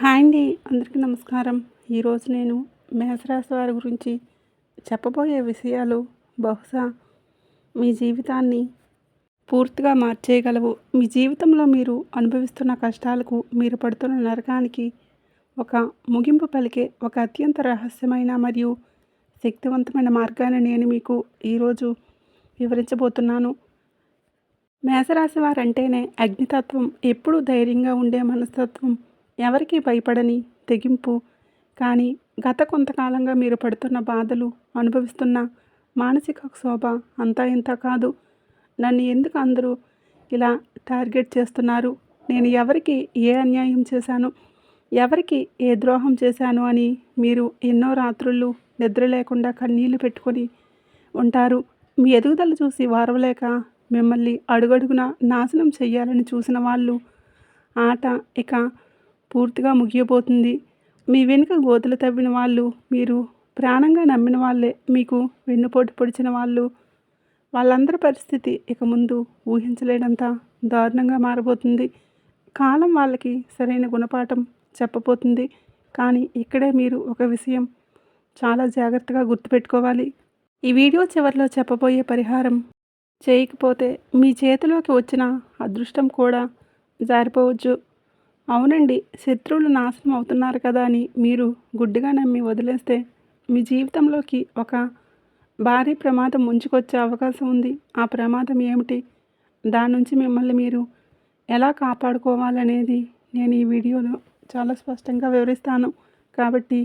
Hi అండి, అందరికీ నమస్కారం. ఈరోజు నేను మేషరాశి వారి గురించి చెప్పబోయే విషయాలు బహుశా మీ జీవితాన్ని పూర్తిగా మార్చేయగలవు. మీ జీవితంలో మీరు అనుభవిస్తున్న కష్టాలకు, మీరు పడుతున్న నరకానికి ఒక ముగింపు పలికే ఒక అత్యంత రహస్యమైన మరియు శక్తివంతమైన మార్గాన్ని నేను మీకు ఈరోజు వివరించబోతున్నాను. మేషరాశి వారంటేనే అగ్నితత్వం, ఎప్పుడూ ధైర్యంగా ఉండే మనస్తత్వం, ఎవరికీ భయపడని తెగింపు. కానీ గత కొంతకాలంగా మీరు పడుతున్న బాధలు, అనుభవిస్తున్న మానసిక క్షోభ అంతా ఇంత కాదు. నన్ను ఎందుకు అందరూ ఇలా టార్గెట్ చేస్తున్నారు? నేను ఎవరికి ఏ అన్యాయం చేశాను? ఎవరికి ఏ ద్రోహం చేశాను అని మీరు ఎన్నో రాత్రుళ్ళు నిద్ర లేకుండా కన్నీళ్లు పెట్టుకొని ఉంటారు. మీ ఎదుగుదల చూసి వారవలేక మిమ్మల్ని అడుగడుగునా నాశనం చెయ్యాలని చూసిన వాళ్ళు ఆట ఇక పూర్తిగా ముగియబోతుంది. మీ వెనుక గోతులు తవ్విన వాళ్ళు, మీరు ప్రాణంగా నమ్మిన వాళ్ళే, మీకు వెన్నుపోటు పొడిచిన వాళ్ళు, వాళ్ళందరి పరిస్థితి ఇక ముందు ఊహించలేనంత దారుణంగా మారబోతుంది. కాలం వాళ్ళకి సరైన గుణపాఠం చెప్పబోతుంది. కానీ ఇక్కడే మీరు ఒక విషయం చాలా జాగ్రత్తగా గుర్తుపెట్టుకోవాలి. ఈ వీడియో చివరిలో చెప్పబోయే పరిహారం చేయకపోతే మీ చేతిలోకి వచ్చిన అదృష్టం కూడా జారిపోవచ్చు. అవునండి, శత్రువులు నాశనం అవుతున్నారు కదా అని మీరు గుడ్డిగా నమ్మి వదిలేస్తే మీ జీవితంలోకి ఒక భారీ ప్రమాదం ముంచుకొచ్చే అవకాశం ఉంది. ఆ ప్రమాదం ఏమిటి? దాని నుంచి మిమ్మల్ని మీరు ఎలా కాపాడుకోవాలనేది నేను ఈ వీడియోలో చాలా స్పష్టంగా వివరిస్తాను. కాబట్టి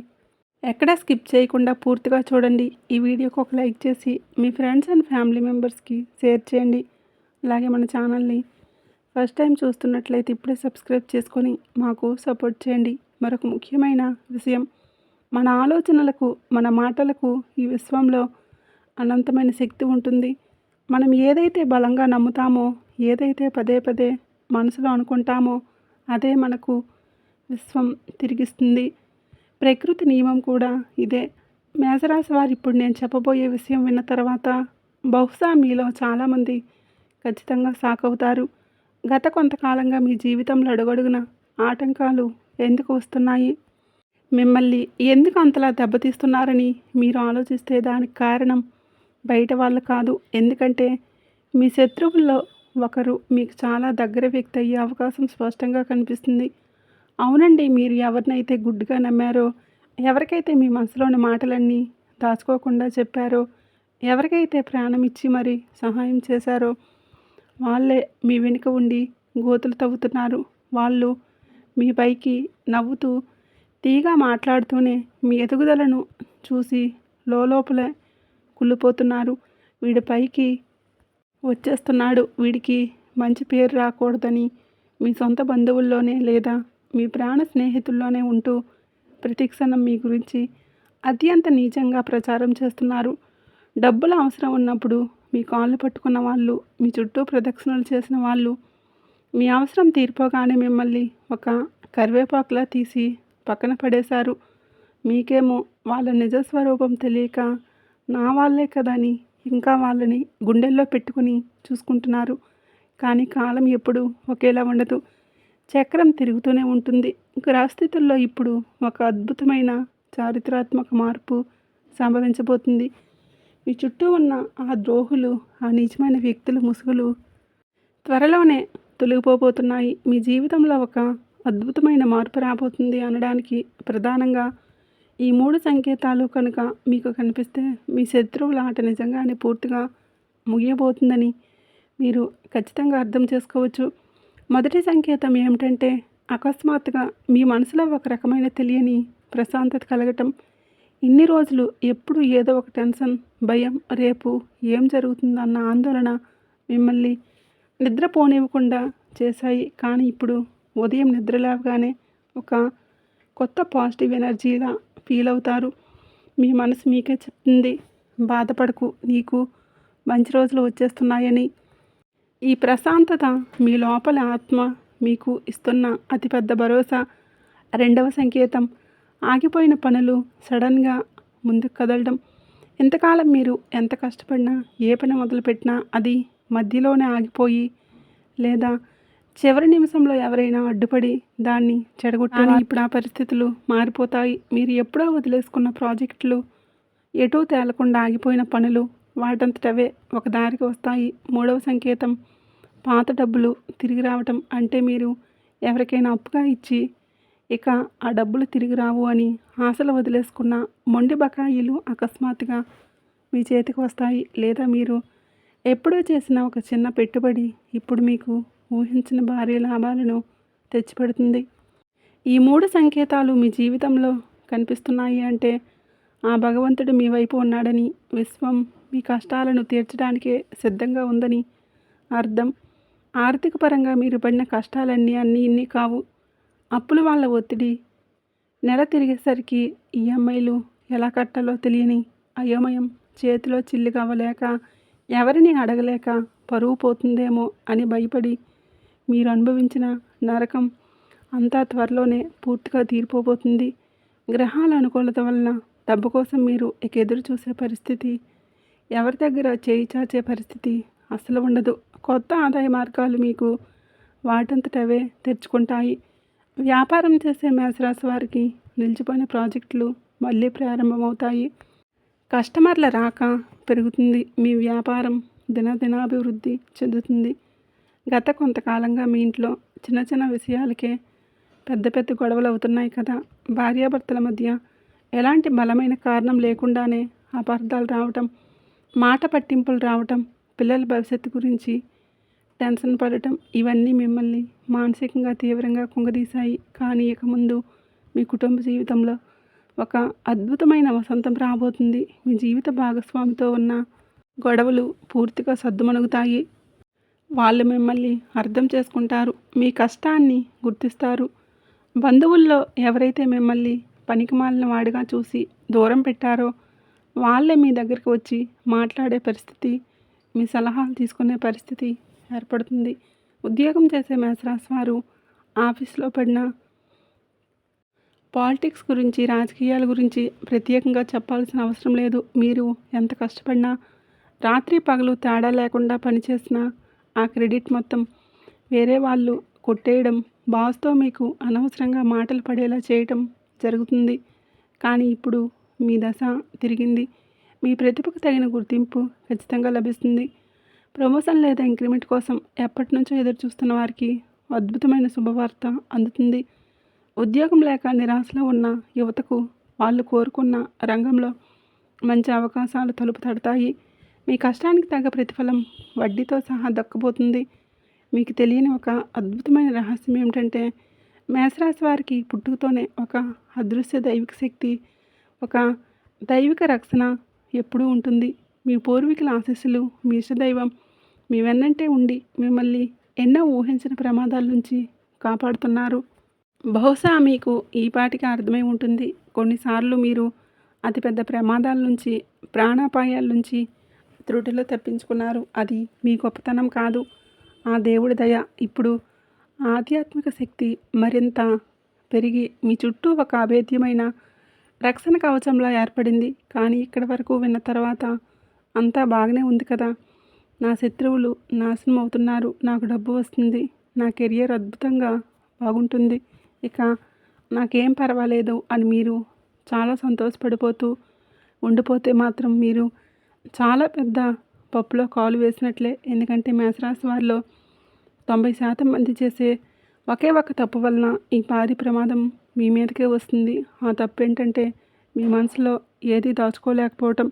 ఎక్కడా స్కిప్ చేయకుండా పూర్తిగా చూడండి. ఈ వీడియోకి ఒక లైక్ చేసి మీ ఫ్రెండ్స్ అండ్ ఫ్యామిలీ మెంబర్స్కి షేర్ చేయండి. అలాగే మన ఛానల్ని ఫస్ట్ టైం చూస్తున్నట్లయితే ఇప్పుడే సబ్స్క్రైబ్ చేసుకొని మాకు సపోర్ట్ చేయండి. మరొక ముఖ్యమైన విషయం, మన ఆలోచనలకు, మన మాటలకు ఈ విశ్వంలో అనంతమైన శక్తి ఉంటుంది. మనం ఏదైతే బలంగా నమ్ముతామో, ఏదైతే పదే పదే మనసులో అనుకుంటామో అదే మనకు విశ్వం తిరిగిస్తుంది. ప్రకృతి నియమం కూడా ఇదే. మేషరాశి వారు ఇప్పుడు నేను చెప్పబోయే విషయం విన్న తర్వాత బహుశా మీలో చాలామంది ఖచ్చితంగా షాక్ అవుతారు. గత కొంతకాలంగా మీ జీవితంలో అడుగడుగున ఆటంకాలు ఎందుకు వస్తున్నాయి, మిమ్మల్ని ఎందుకు అంతలా దెబ్బతీస్తున్నారని మీరు ఆలోచిస్తే దానికి కారణం బయట వాళ్ళు కాదు. ఎందుకంటే మీ శత్రువుల్లో ఒకరు మీకు చాలా దగ్గర వ్యక్తి అయ్యే అవకాశం స్పష్టంగా కనిపిస్తుంది. అవునండి, మీరు ఎవరినైతే గుడ్డిగా నమ్మారో, ఎవరికైతే మీ మనసులోని మాటలన్నీ దాచుకోకుండా చెప్పారో, ఎవరికైతే ప్రాణం ఇచ్చి మరి సహాయం చేశారో వాళ్ళే మీ వెనుక ఉండి గోతులు తవ్వుతున్నారు. వాళ్ళు మీ పైకి నవ్వుతూ తీగా మాట్లాడుతూనే మీ ఎదుగుదలను చూసి లోపలే కుళ్ళిపోతున్నారు. వీడి పైకి వచ్చేస్తున్నాడు, వీడికి మంచి పేరు రాకూడదని మీ సొంత బంధువుల్లోనే లేదా మీ ప్రాణ స్నేహితుల్లోనే ఉంటూ ప్రతిక్షణం మీ గురించి అత్యంత నీచంగా ప్రచారం చేస్తున్నారు. డబ్బులు అవసరం ఉన్నప్పుడు మీ కాళ్ళు పట్టుకున్న వాళ్ళు, మీ చుట్టూ ప్రదక్షిణలు చేసిన వాళ్ళు, మీ అవసరం తీరిపోగానే మిమ్మల్ని ఒక కరివేపాకులా తీసి పక్కన పడేశారు. మీకేమో వాళ్ళ నిజస్వరూపం తెలియక నా వాళ్ళే కదని ఇంకా వాళ్ళని గుండెల్లో పెట్టుకుని చూసుకుంటున్నారు. కానీ కాలం ఎప్పుడు ఒకేలా ఉండదు. చక్రం తిరుగుతూనే ఉంటుంది. గ్రహస్థితుల్లో ఇప్పుడు ఒక అద్భుతమైన చారిత్రాత్మక మార్పు సంభవించబోతుంది. మీ చుట్టూ ఉన్న ఆ ద్రోహులు, ఆ నిజమైన వ్యక్తుల ముసుగులు త్వరలోనే తొలగిపోబోతున్నాయి. మీ జీవితంలో ఒక అద్భుతమైన మార్పు రాబోతుంది అనడానికి ప్రధానంగా ఈ 3 సంకేతాలు కనుక మీకు కనిపిస్తే మీ శత్రువుల ఆట నిజంగానే పూర్తిగా ముగియబోతుందని మీరు ఖచ్చితంగా అర్థం చేసుకోవచ్చు. మొదటి సంకేతం ఏమిటంటే, అకస్మాత్తుగా మీ మనసులో ఒక రకమైన తెలియని ప్రశాంతత కలగటం. ఇన్ని రోజులు ఎప్పుడు ఏదో ఒక టెన్షన్, భయం, రేపు ఏం జరుగుతుందన్న ఆందోళన మిమ్మల్ని నిద్రపోనివ్వకుండా చేశాయి. కానీ ఇప్పుడు ఉదయం నిద్ర లేవగానే ఒక కొత్త పాజిటివ్ ఎనర్జీలా ఫీల్ అవుతారు. మీ మనసు మీకే చెప్తుంది, బాధపడకు, నీకు మంచి రోజులు వచ్చేస్తున్నాయని. ఈ ప్రశాంతత మీ లోపల ఆత్మ మీకు ఇస్తున్న అతిపెద్ద భరోసా. రెండవ సంకేతం, ఆగిపోయిన పనులు సడన్గా ముందుకు కదలడం. ఇంతకాలం మీరు ఎంత కష్టపడినా, ఏ పని మొదలుపెట్టినా అది మధ్యలోనే ఆగిపోయి లేదా చివరి నిమిషంలో ఎవరైనా అడ్డుపడి దాన్ని చెడగొట్టాలి. ఇప్పుడు ఆ పరిస్థితులు మారిపోతాయి. మీరు ఎప్పుడో వదిలేసుకున్న ప్రాజెక్టులు, ఎటూ తేలకుండా ఆగిపోయిన పనులు వాటంతటవే ఒక దారికి వస్తాయి. మూడవ సంకేతం పాత డబ్బులు తిరిగి రావటం. అంటే మీరు ఎవరికైనా అప్పుగా ఇచ్చి ఇక ఆ డబ్బులు తిరిగి రావు అని ఆశలు వదిలేసుకున్న మొండి బకాయిలు అకస్మాత్తుగా మీ చేతికి వస్తాయి. లేదా మీరు ఎప్పుడో చేసిన ఒక చిన్న పెట్టుబడి ఇప్పుడు మీకు ఊహించిన భారీ లాభాలను తెచ్చిపెడుతుంది. ఈ 3 సంకేతాలు మీ జీవితంలో కనిపిస్తున్నాయి అంటే ఆ భగవంతుడు మీ వైపు ఉన్నాడని, విశ్వం మీ కష్టాలను తీర్చడానికే సిద్ధంగా ఉందని అర్థం. ఆర్థిక పరంగా మీరు పడిన కష్టాలన్నీ ఇన్ని కావు. అప్పుల వాళ్ళ ఒత్తిడి, నెల తిరిగేసరికి ఈఎంఐలు ఎలా కట్టాలో తెలియని అయోమయం, చేతిలో చిల్లి అవ్వలేక, ఎవరిని అడగలేక పరువు పోతుందేమో అని భయపడి మీరు అనుభవించిన నరకం అంతా త్వరలోనే పూర్తిగా తీరిపోబోతుంది. గ్రహాల అనుకూలత వలన డబ్బు కోసం మీరు ఇక ఎదురు చూసే పరిస్థితి, ఎవరి దగ్గర చేయి చాచే పరిస్థితి అసలు ఉండదు. కొత్త ఆదాయ మార్గాలు మీకు వాటంతటవే తెరుచుకుంటాయి. వ్యాపారం చేసే మేషరాశి వారికి నిలిచిపోయిన ప్రాజెక్టులు మళ్ళీ ప్రారంభమవుతాయి. కస్టమర్ల రాక పెరుగుతుంది. మీ వ్యాపారం దినదినాభివృద్ధి చెందుతుంది. గత కొంతకాలంగా మీ ఇంట్లో చిన్న చిన్న విషయాలకే పెద్ద పెద్ద గొడవలు అవుతున్నాయి కదా. భార్యాభర్తల మధ్య ఎలాంటి బలమైన కారణం లేకుండానే అపార్థాలు రావటం, మాట పట్టింపులు రావటం, పిల్లల భవిష్యత్తు గురించి టెన్షన్ పడటం, ఇవన్నీ మిమ్మల్ని మానసికంగా తీవ్రంగా కుంగదీశాయి. కానీ ఇక ముందు మీ కుటుంబ జీవితంలో ఒక అద్భుతమైన వసంతం రాబోతుంది. మీ జీవిత భాగస్వామితో ఉన్న గొడవలు పూర్తిగా సద్దుమణుగుతాయి. వాళ్ళు మిమ్మల్ని అర్థం చేసుకుంటారు. మీ కష్టాన్ని గుర్తిస్తారు. బంధువుల్లో ఎవరైతే మిమ్మల్ని పనికిమాలిన వాడిగా చూసి దూరం పెట్టారో వాళ్ళే మీ దగ్గరికి వచ్చి మాట్లాడే పరిస్థితి, మీ సలహాలు తీసుకునే పరిస్థితి ఏర్పడుతుంది. ఉద్యోగం చేసే మేషరాశి వారు ఆఫీస్లో పడిన పాలిటిక్స్ గురించి, రాజకీయాల గురించి ప్రత్యేకంగా చెప్పాల్సిన అవసరం లేదు. మీరు ఎంత కష్టపడినా, రాత్రి పగలు తేడా లేకుండా పనిచేసినా ఆ క్రెడిట్ మొత్తం వేరే వాళ్ళు కొట్టేయడం, బాస్తో మీకు అనవసరంగా మాటలు పడేలా చేయటం జరుగుతుంది. కానీ ఇప్పుడు మీ దశ తిరిగింది. మీ ప్రతిభకు తగిన గుర్తింపు ఖచ్చితంగా లభిస్తుంది. ప్రమోషన్ లేదా ఇంక్రిమెంట్ కోసం ఎప్పటి నుంచో ఎదురు చూస్తున్న వారికి అద్భుతమైన శుభవార్త అందుతుంది. ఉద్యోగం లేక నిరాశలో ఉన్న యువతకు వాళ్ళు కోరుకున్న రంగంలో మంచి అవకాశాలు తలుపు తడతాయి. మీ కష్టానికి తగ్గ ప్రతిఫలం వడ్డీతో సహా దక్కబోతుంది. మీకు తెలియని ఒక అద్భుతమైన రహస్యం ఏమిటంటే మేషరాశి వారికి పుట్టుకతోనే ఒక అదృశ్య దైవిక శక్తి, ఒక దైవిక రక్షణ ఎప్పుడూ ఉంటుంది. మీ పూర్వీకుల ఆశీస్సులు, మీ ఇష్టదైవం మీ వెన్నంటే ఉండి మిమ్మల్ని ఎన్నో ఊహించిన ప్రమాదాల నుంచి కాపాడుతున్నారు. బహుశా మీకు ఈపాటికి అర్థమై ఉంటుంది. కొన్నిసార్లు మీరు అతిపెద్ద ప్రమాదాల నుంచి, ప్రాణాపాయాల నుంచి త్రుటిలో తప్పించుకున్నారు. అది మీ గొప్పతనం కాదు, ఆ దేవుడి దయ. ఇప్పుడు ఆధ్యాత్మిక శక్తి మరింత పెరిగి మీ చుట్టూ ఒక అభేద్యమైన రక్షణ కవచంలా ఏర్పడింది. కానీ ఇక్కడి వరకు విన్న తర్వాత అంతా బాగానే ఉంది కదా, నా శత్రువులు నాశనం అవుతున్నారు, నాకు డబ్బు వస్తుంది, నా కెరియర్ అద్భుతంగా బాగుంటుంది, ఇక నాకేం పర్వాలేదు అని మీరు చాలా సంతోషపడిపోతూ ఉండిపోతే మాత్రం మీరు చాలా పెద్ద పప్పులో కాలు వేసినట్లే. ఎందుకంటే మేషరాశి వారిలో 90% మంది చేసే ఒకే ఒక తప్పు వలన ఈ భారీ ప్రమాదం మీ మీదకే వస్తుంది. ఆ తప్పు ఏంటంటే మీ మనసులో ఏది దాచుకోలేకపోవటం.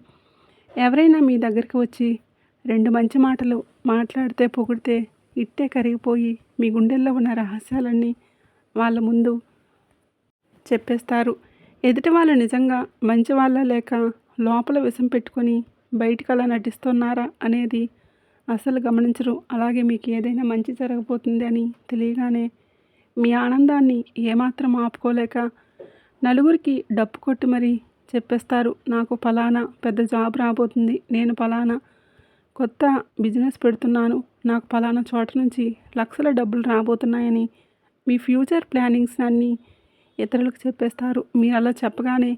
ఎవరైనా మీ దగ్గరికి వచ్చి 2 మంచి మాటలు మాట్లాడితే, పొగిడితే ఇట్టే కరిగిపోయి మీ గుండెల్లో ఉన్న రహస్యాలన్నీ వాళ్ళ ముందు చెప్పేస్తారు. ఎదుటి వాళ్ళు నిజంగా మంచి వాళ్ళ లేక లోపల విషం పెట్టుకొని బయటికి అలా నటిస్తున్నారా అనేది అసలు గమనించరు. అలాగే మీకు ఏదైనా మంచి జరగబోతుంది అని తెలియగానే మీ ఆనందాన్ని ఏమాత్రం ఆపుకోలేక నలుగురికి డప్పు కొట్టి మరీ చెప్పేస్తారు. నాకు ఫలానా పెద్ద జాబ్ రాబోతుంది, నేను ఫలానా కొత్త బిజినెస్ పెడుతున్నాను, నాకు ఫలానా చోట నుంచి లక్షల డబ్బులు రాబోతున్నాయని మీ ఫ్యూచర్ ప్లానింగ్స్ అన్నీ ఇతరులకు చెప్పేస్తారు. మీరు అలా చెప్పగానే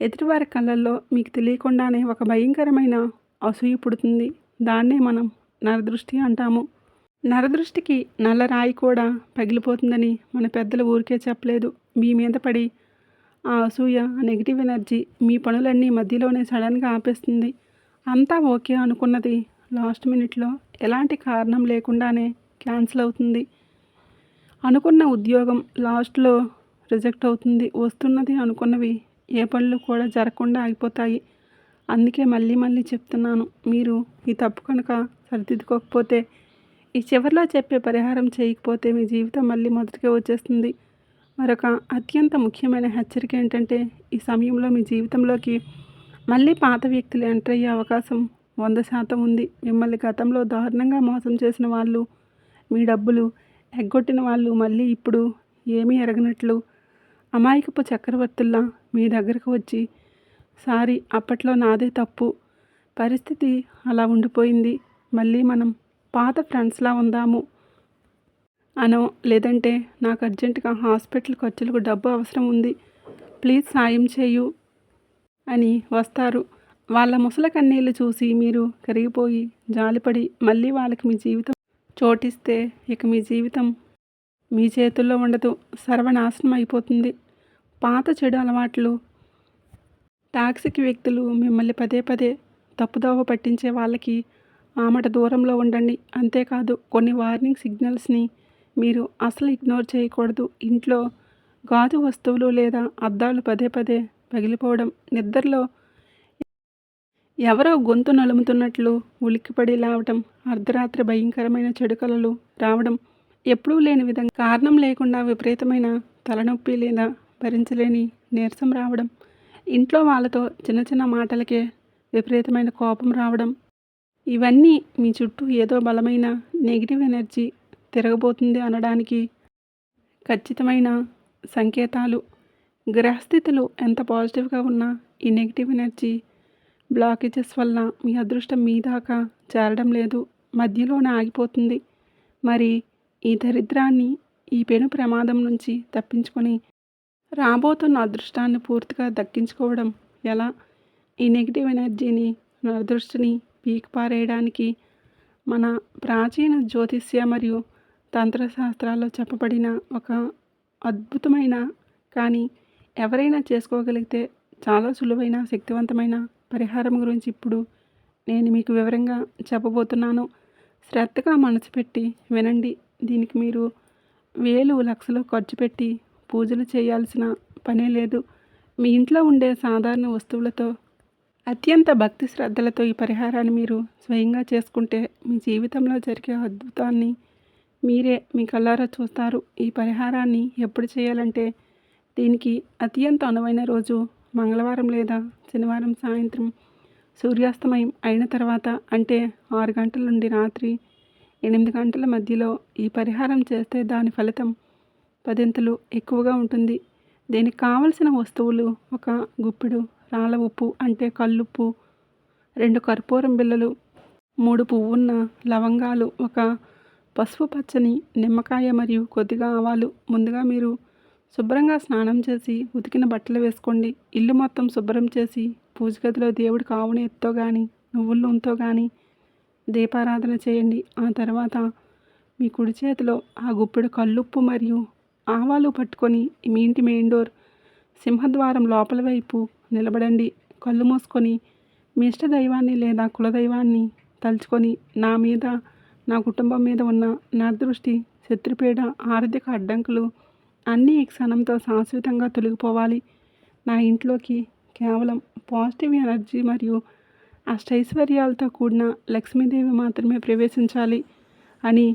ఎదుటివారి కళ్ళల్లో మీకు తెలియకుండానే ఒక భయంకరమైన అసూయ పుడుతుంది. దాన్నే మనం నరదృష్టి అంటాము. నరదృష్టికి నల్ల రాయి కూడా పగిలిపోతుందని మన పెద్దలు ఊరికే చెప్పలేదు. మీ మీద పడి ఆ అసూయ, నెగిటివ్ ఎనర్జీ మీ పనులన్నీ మధ్యలోనే సడన్గా ఆపేస్తుంది. అంతా ఓకే అనుకున్నది లాస్ట్ మినిట్లో ఎలాంటి కారణం లేకుండానే క్యాన్సిల్ అవుతుంది. అనుకున్న ఉద్యోగం లాస్ట్లో రిజెక్ట్ అవుతుంది. వస్తున్నది అనుకున్నవి ఏ పనులు కూడా జరగకుండా ఆగిపోతాయి. అందుకే మళ్ళీ మళ్ళీ చెప్తున్నాను, మీరు ఈ తప్పు కనుక సరిదిద్దుకోకపోతే, ఈ చివరిలో చెప్పే పరిహారం చేయకపోతే మీ జీవితం మళ్ళీ మొదటికే వచ్చేస్తుంది. మరొక అత్యంత ముఖ్యమైన హెచ్చరిక ఏంటంటే, ఈ సమయంలో మీ జీవితంలోకి మళ్ళీ పాత వ్యక్తులు ఎంటర్ అయ్యే అవకాశం 100% ఉంది. మిమ్మల్ని గతంలో దారుణంగా మోసం చేసిన వాళ్ళు, మీ డబ్బులు ఎగ్గొట్టిన వాళ్ళు మళ్ళీ ఇప్పుడు ఏమీ ఎరగనట్లు అమాయకపు చక్రవర్తుల్లా మీ దగ్గరకు వచ్చి, సారీ అప్పట్లో నాదే తప్పు, పరిస్థితి అలా ఉండిపోయింది, మళ్ళీ మనం పాత ఫ్రెండ్స్లా ఉందాము అనో, లేదంటే నాకు అర్జెంటుగా హాస్పిటల్ ఖర్చులకు డబ్బు అవసరం ఉంది, ప్లీజ్ సాయం చేయు అని వస్తారు. వాళ్ళ ముసలి కన్నీళ్ళు చూసి మీరు కరిగిపోయి జాలిపడి మళ్ళీ వాళ్ళకి మీ జీవితం చోటిస్తే, ఇక మీ జీవితం మీ చేతుల్లో ఉండదు, సర్వనాశనం అయిపోతుంది. పాత చెడు అలవాట్లు, టాక్సిక్ వ్యక్తులు మిమ్మల్ని పదే పదే తప్పుదోవ పట్టించే వాళ్ళకి ఆమట దూరంలో ఉండండి. అంతేకాదు, కొన్ని వార్నింగ్ సిగ్నల్స్ని మీరు అసలు ఇగ్నోర్ చేయకూడదు. ఇంట్లో గాజు వస్తువులు లేదా అద్దాలు పదే పదే పగిలిపోవడం, నిద్రలో ఎవరో గొంతు నలుముతున్నట్లు ఉలిక్కిపడి లేవటం, అర్ధరాత్రి భయంకరమైన చెడు కలలు రావడం, ఎప్పుడూ లేని విధంగా కారణం లేకుండా విపరీతమైన తలనొప్పి లేదా భరించలేని నీరసం రావడం, ఇంట్లో వాళ్ళతో చిన్న చిన్న మాటలకే విపరీతమైన కోపం రావడం, ఇవన్నీ మీ చుట్టూ ఏదో బలమైన నెగిటివ్ ఎనర్జీ తిరగబోతుంది అనడానికి ఖచ్చితమైన సంకేతాలు. గ్రహస్థితులు ఎంత పాజిటివ్గా ఉన్నా ఈ నెగిటివ్ ఎనర్జీ బ్లాకేజెస్ వల్ల మీ అదృష్టం మీ దాకా చేరడం లేదు, మధ్యలోనే ఆగిపోతుంది. మరి ఈ దరిద్రాన్ని, ఈ పెను ప్రమాదం నుంచి తప్పించుకొని రాబోతున్న అదృష్టాన్ని పూర్తిగా దక్కించుకోవడం ఎలా? ఈ నెగిటివ్ ఎనర్జీని, నరదృష్టిని పీకిపారేయడానికి మన ప్రాచీన జ్యోతిష్య మరియు తంత్రశాస్త్రాల్లో చెప్పబడిన ఒక అద్భుతమైన, కానీ ఎవరైనా చేసుకోగలిగితే చాలా సులువైన, శక్తివంతమైన పరిహారం గురించి ఇప్పుడు నేను మీకు వివరంగా చెప్పబోతున్నాను. శ్రద్ధగా మనసు పెట్టి వినండి. దీనికి మీరు వేలు లక్షలు ఖర్చు పెట్టి పూజలు చేయాల్సిన పనే లేదు. మీ ఇంట్లో ఉండే సాధారణ వస్తువులతో, అత్యంత భక్తి శ్రద్ధలతో ఈ పరిహారాన్ని మీరు స్వయంగా చేసుకుంటే మీ జీవితంలో జరిగే అద్భుతాన్ని మీరే మీ కళ్ళారా చూస్తారు. ఈ పరిహారాన్ని ఎప్పుడు చేయాలంటే, దీనికి అత్యంత అనువైన రోజు మంగళవారం లేదా శనివారం సాయంత్రం సూర్యాస్తమయం అయిన తర్వాత, అంటే 6 గంటల నుండి రాత్రి 8 గంటల మధ్యలో ఈ పరిహారం చేస్తే దాని ఫలితం 10 ఎక్కువగా ఉంటుంది. దీనికి కావలసిన వస్తువులు: ఒక గుప్పెడు రాళ్ళ ఉప్పు అంటే కల్లుప్పు, 2 కర్పూరం బిళ్ళలు, 3 పువ్వున్న లవంగాలు, ఒక పసుపు పచ్చని నిమ్మకాయ మరియు కొద్దిగా ఆవాలు. ముందుగా మీరు శుభ్రంగా స్నానం చేసి ఉతికిన బట్టలు వేసుకోండి. ఇల్లు మొత్తం శుభ్రం చేసి పూజ గదిలో దేవుడికి ఆవు నెయ్యితో కానీ నువ్వుల నూనెతో కానీ దీపారాధన చేయండి. ఆ తర్వాత మీ కుడి చేతిలో ఆ గుప్పెడు కల్లుప్పు మరియు ఆవాలు పట్టుకొని మీ ఇంటి మెయిన్ డోర్ సింహద్వారం లోపల వైపు నిలబడండి. కళ్ళు మూసుకొని మీ ఇష్ట దైవాన్ని లేదా కులదైవాన్ని తలుచుకొని, నా మీద, నా కుటుంబం మీద ఉన్న నరదృష్టి, శత్రుపీడ, ఆర్థిక అడ్డంకులు అన్నీ ఈ క్షణంతో శాశ్వతంగా తొలగిపోవాలి. నా ఇంట్లోకి కేవలం పాజిటివ్ ఎనర్జీ మరియు అష్టైశ్వర్యాలతో కూడిన లక్ష్మీదేవి మాత్రమే ప్రవేశించాలి అని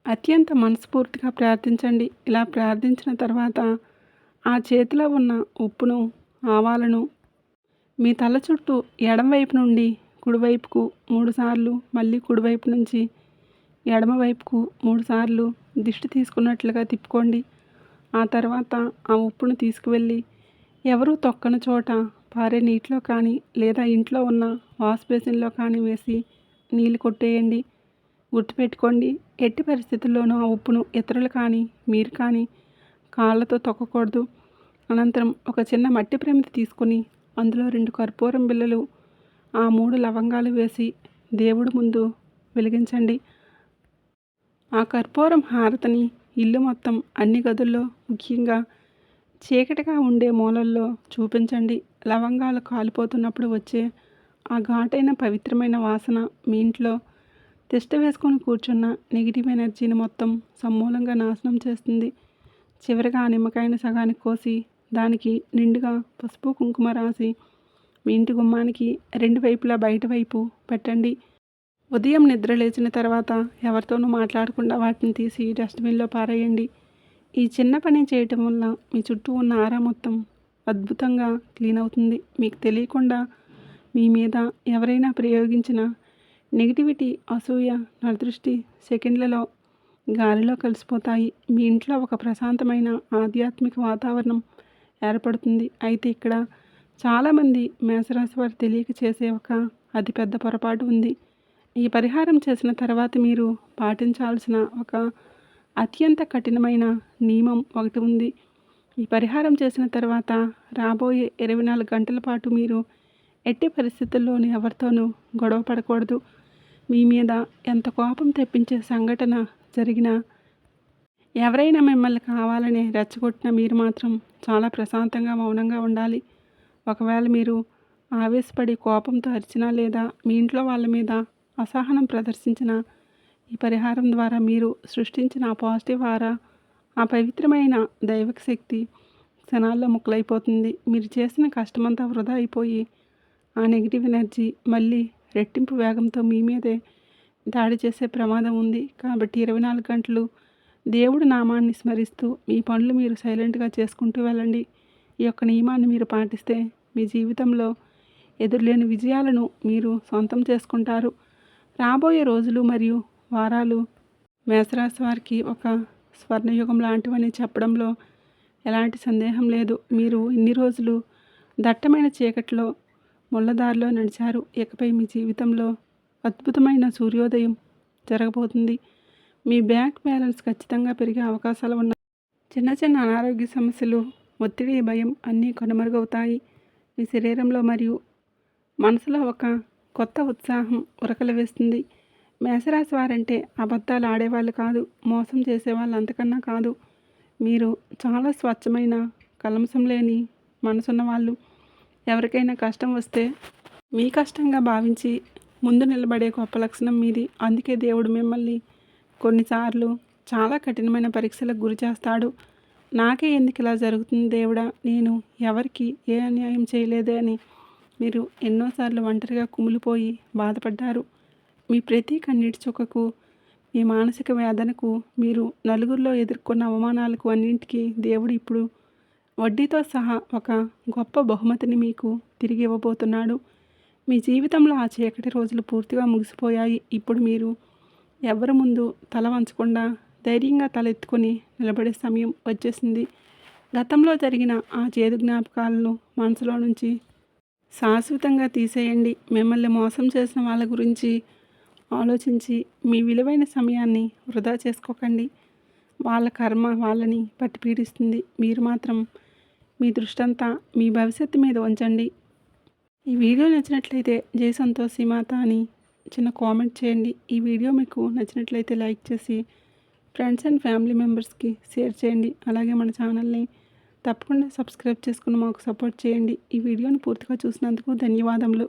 అత్యంత మనస్ఫూర్తిగా ప్రార్థించండి. ఇలా ప్రార్థించిన తర్వాత ఆ చేతిలో ఉన్న ఉప్పును, ఆవాలను మీ తల చుట్టూ ఎడమవైపు నుండి కుడివైపుకు 3 సార్లు, మళ్ళీ కుడివైపు నుంచి ఎడమవైపుకు 3 సార్లు దిష్టి తీసుకున్నట్లుగా తిప్పుకోండి. ఆ తర్వాత ఆ ఉప్పును తీసుకువెళ్ళి ఎవరూ తొక్కని చోట పారే నీటిలో కానీ లేదా ఇంట్లో ఉన్న వాష్ బేసిన్లో కానీ వేసి నీళ్ళు కొట్టేయండి. గుర్తుపెట్టుకోండి, ఎట్టి పరిస్థితుల్లోనూ ఆ ఉప్పును ఇతరులు కానీ మీరు కానీ కాళ్ళతో తొక్కకూడదు. అనంతరం ఒక చిన్న మట్టి ప్రమిద తీసుకుని అందులో 2 కర్పూరం బిళ్ళలు, ఆ 3 లవంగాలు వేసి దేవుడి ముందు వెలిగించండి. ఆ కర్పూరం హారతిని ఇల్లు మొత్తం అన్ని గదుల్లో, ముఖ్యంగా చీకటిగా ఉండే మూలల్లో చూపించండి. లవంగాలు కాలిపోతున్నప్పుడు వచ్చే ఆ ఘాటైన పవిత్రమైన వాసన మీ ఇంట్లో తిష్ట వేసుకొని కూర్చున్న నెగిటివ్ ఎనర్జీని మొత్తం సమూలంగా నాశనం చేస్తుంది. చివరిగా ఆ నిమ్మకాయని సగానికి కోసి దానికి నిండుగా పసుపు కుంకుమ రాసి మీ ఇంటి గుమ్మానికి 2 వైపులా బయట వైపు పెట్టండి. ఉదయం నిద్ర లేచిన తర్వాత ఎవరితోనూ మాట్లాడకుండా వాటిని తీసి డస్ట్బిన్లో పారేయండి. ఈ చిన్న పని చేయటం వల్ల మీ చుట్టూ ఉన్న ఆరా మొత్తం అద్భుతంగా క్లీన్ అవుతుంది. మీకు తెలియకుండా మీ మీద ఎవరైనా ప్రయోగించిన నెగిటివిటీ, అసూయ, నరదృష్టి సెకండ్లలో గాలిలో కలిసిపోతాయి. మీ ఇంట్లో ఒక ప్రశాంతమైన ఆధ్యాత్మిక వాతావరణం ఏర్పడుతుంది. అయితే ఇక్కడ చాలామంది మేషరాశి వారు తెలియక చేసే ఒక అతిపెద్ద పొరపాటు ఉంది. ఈ పరిహారం చేసిన తర్వాత మీరు పాటించాల్సిన ఒక అత్యంత కఠినమైన నియమం ఒకటి ఉంది. ఈ పరిహారం చేసిన తర్వాత రాబోయే 24 గంటల పాటు మీరు ఎట్టి పరిస్థితుల్లోనూ ఎవరితోనూ గొడవ పడకూడదు. మీ మీద ఎంత కోపం తెప్పించే సంఘటన జరిగినా, ఎవరైనా మిమ్మల్ని కావాలని రెచ్చగొట్టినా మీరు మాత్రం చాలా ప్రశాంతంగా మౌనంగా ఉండాలి. ఒకవేళ మీరు ఆవేశపడి కోపంతో అరిచినా లేదా మీ ఇంట్లో వాళ్ళ మీద అసహనం ప్రదర్శించిన ఈ పరిహారం ద్వారా మీరు సృష్టించిన ఆ పాజిటివ్ ఆరా, ఆ పవిత్రమైన దైవిక శక్తి క్షణాల్లో ముక్కలైపోతుంది. మీరు చేసిన కష్టమంతా వృధా అయిపోయి ఆ నెగిటివ్ ఎనర్జీ మళ్ళీ రెట్టింపు వేగంతో మీ మీదే దాడి చేసే ప్రమాదం ఉంది. కాబట్టి 24 గంటలు దేవుడి నామాన్ని స్మరిస్తూ మీ పనులు మీరు సైలెంట్గా చేసుకుంటూ వెళ్ళండి. ఈ యొక్క నియమాన్ని మీరు పాటిస్తే మీ జీవితంలో ఎదురులేని విజయాలను మీరు సొంతం చేసుకుంటారు. రాబోయే రోజులు మరియు వారాలు మేషరాశి వారికి ఒక స్వర్ణయుగం లాంటివని చెప్పడంలో ఎలాంటి సందేహం లేదు. మీరు ఇన్ని రోజులు దట్టమైన చీకట్లో ముళ్ళదారిలో నడిచారు. ఇకపై మీ జీవితంలో అద్భుతమైన సూర్యోదయం జరగబోతుంది. మీ బ్యాంక్ బ్యాలెన్స్ ఖచ్చితంగా పెరిగే అవకాశాలు ఉన్నాయి. చిన్న చిన్న అనారోగ్య సమస్యలు, ఒత్తిడి, భయం అన్నీ కనుమరుగవుతాయి. మీ శరీరంలో మరియు మనసులో ఒక కొత్త ఉత్సాహం ఉరకలు వేస్తుంది. మేషరాశి వారంటే అబద్ధాలు ఆడేవాళ్ళు కాదు, మోసం చేసేవాళ్ళు అంతకన్నా కాదు. మీరు చాలా స్వచ్ఛమైన, కల్మషం లేని మనసున్న వాళ్ళు. ఎవరికైనా కష్టం వస్తే మీ కష్టంగా భావించి ముందు నిలబడే గొప్ప లక్షణం మీది. అందుకే దేవుడు మిమ్మల్ని కొన్నిసార్లు చాలా కఠినమైన పరీక్షలకు గురి చేస్తాడు. నాకే ఎందుకు ఇలా జరుగుతుంది దేవుడా, నేను ఎవరికి ఏ అన్యాయం చేయలేదే అని మీరు ఎన్నోసార్లు ఒంటరిగా కుమిలిపోయి బాధపడ్డారు. మీ ప్రతి కన్నీటి చుక్కకు, మీ మానసిక వేదనకు, మీరు నలుగురిలో ఎదుర్కొన్న అవమానాలకు అన్నింటికీ దేవుడు ఇప్పుడు వడ్డీతో సహా ఒక గొప్ప బహుమతిని మీకు తిరిగి ఇవ్వబోతున్నాడు. మీ జీవితంలో ఆ చీకటి రోజులు పూర్తిగా ముగిసిపోయాయి. ఇప్పుడు మీరు ఎవరి ముందు తల వంచకుండా ధైర్యంగా తలెత్తుకొని నిలబడే సమయం వచ్చేసింది. గతంలో జరిగిన ఆ చేదు జ్ఞాపకాలను మనసులో నుంచి శాశ్వతంగా తీసేయండి. మిమ్మల్ని మోసం చేసిన వాళ్ళ గురించి ఆలోచించి మీ విలువైన సమయాన్ని వృధా చేసుకోకండి. వాళ్ళ కర్మ వాళ్ళని పట్టి పీడిస్తుంది. మీరు మాత్రం మీ దృష్టంతా మీ భవిష్యత్తు మీద ఉంచండి. ఈ వీడియో నచ్చినట్లయితే జై సంతోషి మాత అని చిన్న కామెంట్ చేయండి. ఈ వీడియో మీకు నచ్చినట్లయితే లైక్ చేసి ఫ్రెండ్స్ అండ్ ఫ్యామిలీ మెంబర్స్కి షేర్ చేయండి. అలాగే మన ఛానల్ని తప్పకుండా సబ్స్క్రైబ్ చేసుకుని మాకు సపోర్ట్ చేయండి. ఈ వీడియోని పూర్తిగా చూసినందుకు ధన్యవాదములు.